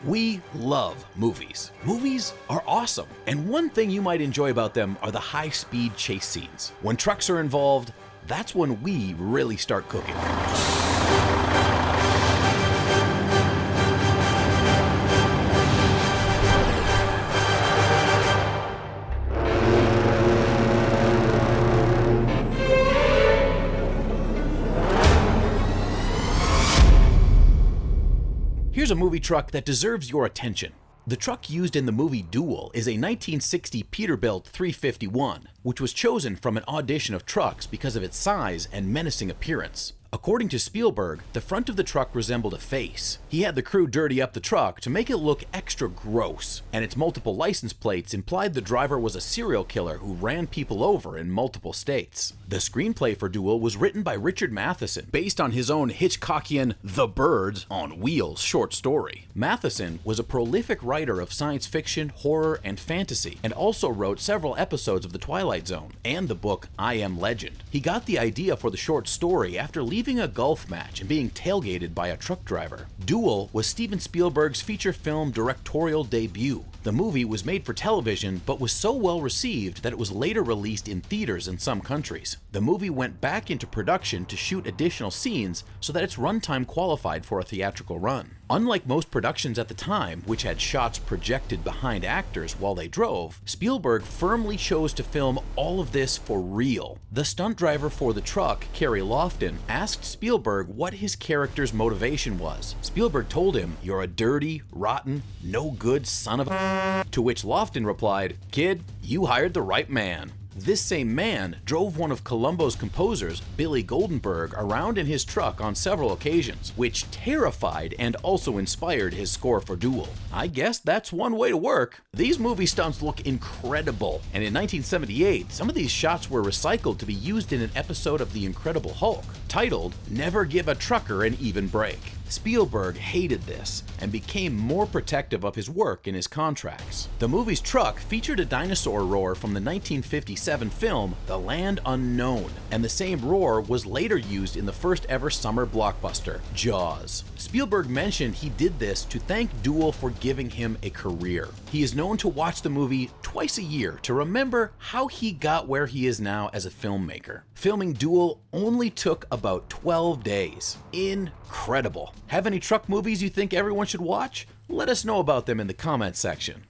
We love movies. Movies are awesome, and one thing you might enjoy about them are the high-speed chase scenes. When trucks are involved, that's when we really start cooking. Here's a movie truck that deserves your attention. The truck used in the movie Duel is a 1960 Peterbilt 351, which was chosen from an audition of trucks because of its size and menacing appearance. According to Spielberg, the front of the truck resembled a face. He had the crew dirty up the truck to make it look extra gross, and its multiple license plates implied the driver was a serial killer who ran people over in multiple states. The screenplay for Duel was written by Richard Matheson, based on his own Hitchcockian The Birds on Wheels short story. Matheson was a prolific writer of science fiction, horror, and fantasy, and also wrote several episodes of The Twilight Zone and the book I Am Legend. He got the idea for the short story after leaving a golf match and being tailgated by a truck driver. Duel was Steven Spielberg's feature film directorial debut. The movie was made for television, but was so well received that it was later released in theaters in some countries. The movie went back into production to shoot additional scenes so that its runtime qualified for a theatrical run. Unlike most productions at the time, which had shots projected behind actors while they drove, Spielberg firmly chose to film all of this for real. The stunt driver for the truck, Carrie Lofton, asked Spielberg what his character's motivation was. Spielberg told him, "You're a dirty, rotten, no good son of a..." To which Lofton replied, "Kid, you hired the right man." This same man drove one of Columbo's composers, Billy Goldenberg, around in his truck on several occasions, which terrified and also inspired his score for Duel. I guess that's one way to work. These movie stunts look incredible, and in 1978, some of these shots were recycled to be used in an episode of The Incredible Hulk, titled "Never Give a Trucker an Even Break." Spielberg hated this and became more protective of his work in his contracts. The movie's truck featured a dinosaur roar from the 1957 film The Land Unknown, and the same roar was later used in the first ever summer blockbuster, Jaws. Spielberg mentioned he did this to thank Duel for giving him a career. He is known to watch the movie twice a year to remember how he got where he is now as a filmmaker. Filming Duel only took about 12 days. Incredible. Have any truck movies you think everyone should watch? Let us know about them in the comments section.